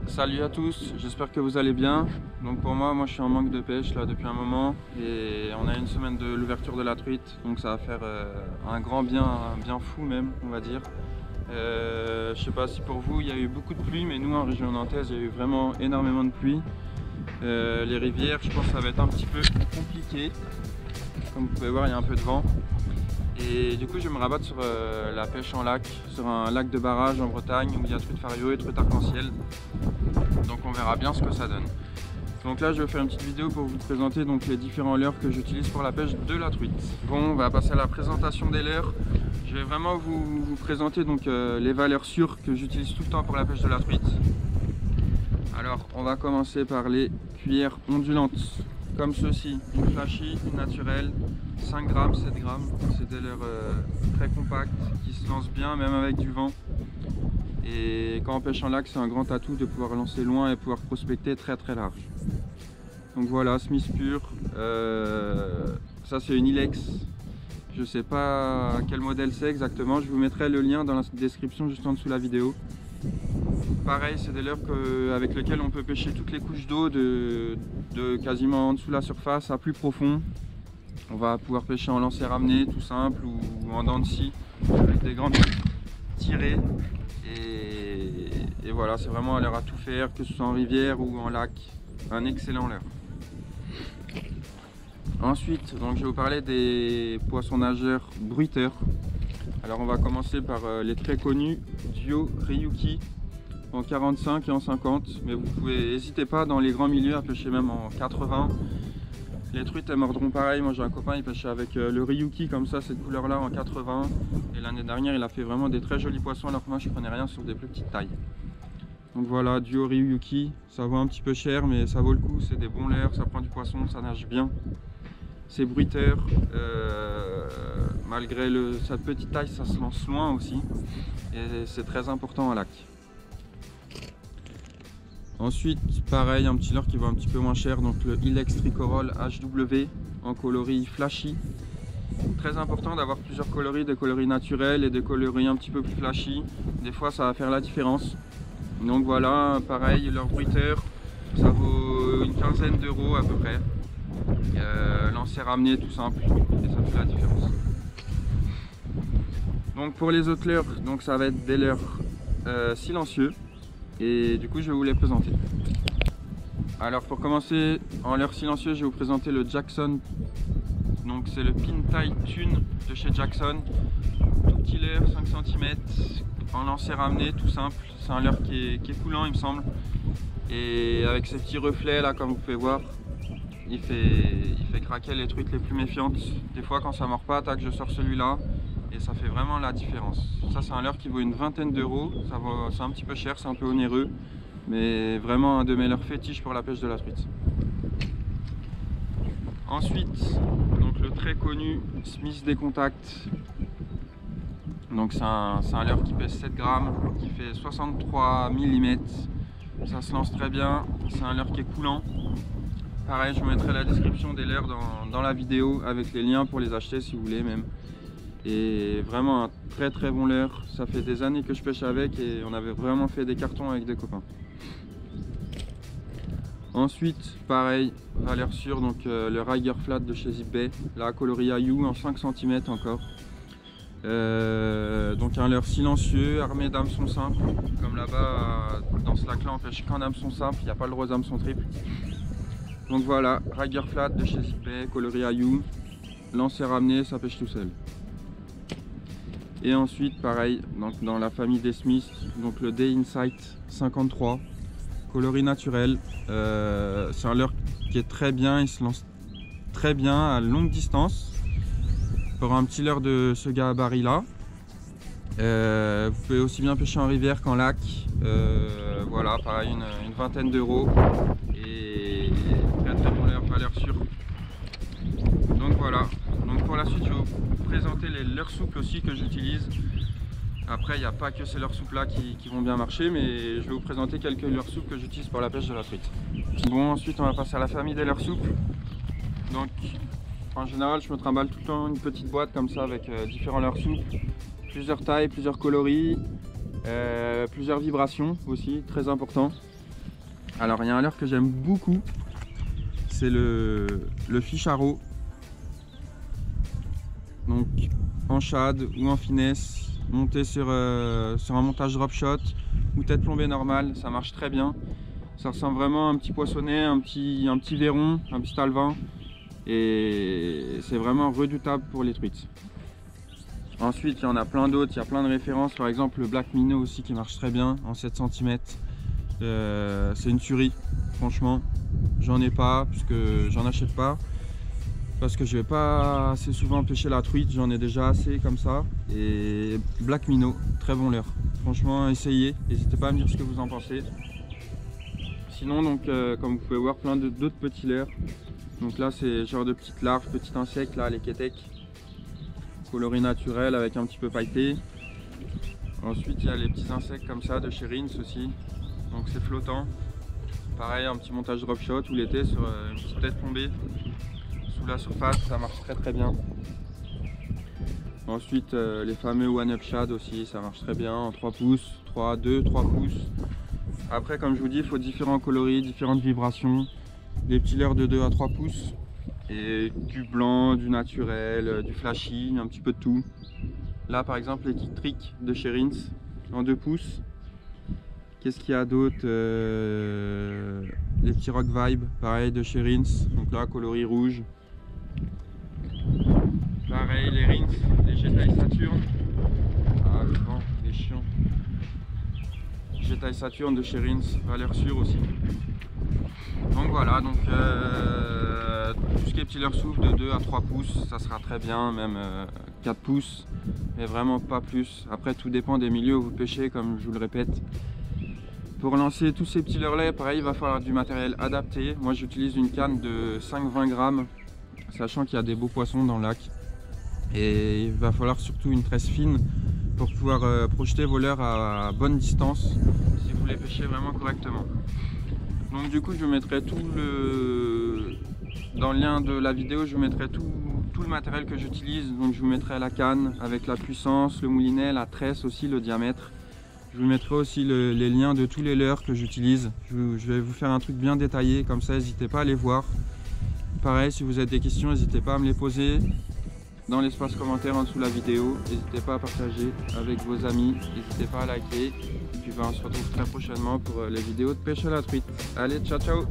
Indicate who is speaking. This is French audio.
Speaker 1: Salut à tous, j'espère que vous allez bien. Donc pour moi je suis en manque de pêche là depuis un moment et on a une semaine de l'ouverture de la truite, donc ça va faire un grand bien, un bien fou même on va dire. Je sais pas si pour vous il y a eu beaucoup de pluie, mais nous en région nantaise il y a eu vraiment énormément de pluie. Les rivières, je pense que ça va être un petit peu compliqué. Comme vous pouvez voir, il y a un peu de vent. Et du coup je vais me rabattre sur la pêche en lac, sur un lac de barrage en Bretagne où il y a truite fario et truite arc-en-ciel. Donc on verra bien ce que ça donne. Donc là je vais faire une petite vidéo pour vous présenter donc les différents leurres que j'utilise pour la pêche de la truite. Bon, on va passer à la présentation des leurres. Je vais vraiment vous présenter donc les valeurs sûres que j'utilise tout le temps pour la pêche de la truite. Alors on va commencer par les cuillères ondulantes comme ceci, une flashy, une naturelle, 5 grammes, 7 grammes. C'est des leurres très compactes qui se lancent bien même avec du vent. Et quand on pêche en lac, c'est un grand atout de pouvoir lancer loin et pouvoir prospecter très large. Donc voilà, Smith pur. Ça c'est une Ilex. Je sais pas quel modèle c'est exactement. Je vous mettrai le lien dans la description juste en dessous de la vidéo. Pareil, c'est des leurres avec lesquels on peut pêcher toutes les couches d'eau de quasiment en dessous de la surface à plus profond. On va pouvoir pêcher en lancer ramené tout simple ou en dents de scie avec des grandes tirées. Et voilà, c'est vraiment un leurre à tout faire, que ce soit en rivière ou en lac. Un excellent leurre. Ensuite, donc, je vais vous parler des poissons nageurs bruiteurs. Alors on va commencer par les très connus Duo Ryuki en 45 et en 50, mais vous pouvez, n'hésitez pas dans les grands milieux à pêcher même en 80. Les truites elles mordront pareil. Moi j'ai un copain, il pêchait avec le Ryuki comme ça, cette couleur là en 80, et l'année dernière il a fait vraiment des très jolis poissons alors que moi je prenais rien sur des plus petites tailles. Donc voilà, Duo Ryuki, ça vaut un petit peu cher mais ça vaut le coup, c'est des bons leurres, ça prend du poisson, ça nage bien. C'est bruiteur, malgré sa petite taille ça se lance loin aussi et c'est très important en lac. Ensuite pareil, un petit leurre qui vaut un petit peu moins cher, donc le Ilex Tricorol HW en coloris flashy. Très important d'avoir plusieurs coloris, des coloris naturels et des coloris un petit peu plus flashy. Des fois ça va faire la différence. Donc voilà, pareil, leur bruiteur, ça vaut une quinzaine d'euros à peu près. Lancer ramené tout simple et ça fait la différence. Donc pour les autres leurres, donc ça va être des leurres silencieux et du coup je vais vous les présenter. Alors pour commencer en leurre silencieux, je vais vous présenter le Jackson. Donc c'est le Pin Tie Tune de chez Jackson. Tout petit leurre, 5 cm, en lancer ramené tout simple. C'est un leurre qui est coulant il me semble. Et avec ces petits reflets là comme vous pouvez voir, il fait craquer les truites les plus méfiantes. Des fois quand ça mord pas, tac, je sors celui-là et ça fait vraiment la différence. Ça c'est un leurre qui vaut une vingtaine d'euros. C'est un petit peu cher, c'est un peu onéreux, mais vraiment un de mes leurres fétiches pour la pêche de la truite. Ensuite, donc le très connu Smith Décontact. Donc c'est un leurre qui pèse 7 grammes, qui fait 63 mm. Ça se lance très bien, c'est un leurre qui est coulant. Pareil, je vous mettrai la description des leurres dans la vidéo avec les liens pour les acheter si vous voulez même. Et vraiment un très bon leurre. Ça fait des années que je pêche avec et on avait vraiment fait des cartons avec des copains. Ensuite, pareil, valeur sûre, donc le Riger Flat de chez Zip-Bay, la coloris Ayou en 5 cm encore. Donc un leurre silencieux, armé d'hameçons simples, comme là-bas dans ce lac là on pêche qu'en hameçon simple, il n'y a pas le droit d'hameçon triple. Donc voilà, Riger Flat de chez Zip-Bay, coloris Ayou, lancer ramené, ça pêche tout seul. Et ensuite pareil, donc dans la famille des Smith, donc le Day Insight 53, coloris naturel. C'est un leurre qui est très bien, il se lance très bien à longue distance. Pour un petit leurre de ce gabarit là. Vous pouvez aussi bien pêcher en rivière qu'en lac. Voilà, pareil, une vingtaine d'euros. Et très bon leurre, valeur sûre. Donc voilà. Donc pour la suite, je vais vous présenter les leurres souples aussi que j'utilise. Après, il n'y a pas que ces leurres souples là qui vont bien marcher, mais je vais vous présenter quelques leurres souples que j'utilise pour la pêche de la truite. Bon, ensuite on va passer à la famille des leurres souples. Donc en général, je me trimballe tout le temps une petite boîte comme ça avec différents leurres souples, plusieurs tailles, plusieurs coloris, plusieurs vibrations aussi, très important. Alors il y a un leurre que j'aime beaucoup, c'est le fish arrow. Donc en shad ou en finesse, monté sur un montage drop shot ou tête plombée normale, ça marche très bien. Ça ressemble vraiment à un petit poissonnet, un petit verron, un petit alevin, et c'est vraiment redoutable pour les truites. Ensuite il y en a plein d'autres, il y a plein de références, par exemple le black minnow aussi qui marche très bien en 7 cm. C'est une tuerie, franchement. J'en ai pas, puisque j'en achète pas, parce que je vais pas assez souvent pêcher la truite, j'en ai déjà assez comme ça. Et black minnow, très bon leurre. Franchement, essayez, n'hésitez pas à me dire ce que vous en pensez. Sinon, donc, comme vous pouvez voir, plein d'autres petits leurres. Donc là, c'est genre de petites larves, petits insectes, là, les kéteks. Coloris naturel avec un petit peu pailleté. Ensuite, il y a les petits insectes comme ça de chez Rins aussi. Donc c'est flottant. Pareil, un petit montage drop shot ou l'été sur une petite tête plombée sous la surface, ça marche très bien. Ensuite, les fameux one up shad aussi, ça marche très bien en 3 pouces, 3 pouces. Après, comme je vous dis, il faut différents coloris, différentes vibrations. Des petits leurres de 2 à 3 pouces. Et du blanc, du naturel, du flashy, un petit peu de tout. Là par exemple les Kick Trick de chez Rins en 2 pouces. Qu'est-ce qu'il y a d'autre? Les petits Rock Vibe, pareil de chez Rins. Donc là coloris rouge. Pareil les Rins, les Jedi Saturn. Ah le vent, il est chiant. Jedi Saturn de chez Rins, valeur sûre aussi. Donc voilà, donc tout ce qui est petit leurre souffle de 2 à 3 pouces, ça sera très bien, même 4 pouces, mais vraiment pas plus. Après tout dépend des milieux où vous pêchez, comme je vous le répète. Pour lancer tous ces petits leurres là, pareil, il va falloir du matériel adapté. Moi j'utilise une canne de 5-20 grammes, sachant qu'il y a des beaux poissons dans le lac. Et il va falloir surtout une tresse fine pour pouvoir projeter vos leurres à bonne distance, si vous les pêchez vraiment correctement. Donc du coup je vous mettrai dans le lien de la vidéo, je vous mettrai tout le matériel que j'utilise. Donc je vous mettrai la canne avec la puissance, le moulinet, la tresse aussi, le diamètre. Je vous mettrai aussi les liens de tous les leurres que j'utilise. Je vais vous faire un truc bien détaillé, comme ça n'hésitez pas à les voir. Pareil, si vous avez des questions, n'hésitez pas à me les poser dans l'espace commentaire en dessous de la vidéo. N'hésitez pas à partager avec vos amis, n'hésitez pas à liker. Et puis on se retrouve très prochainement pour les vidéos de pêche à la truite. Allez, ciao ciao!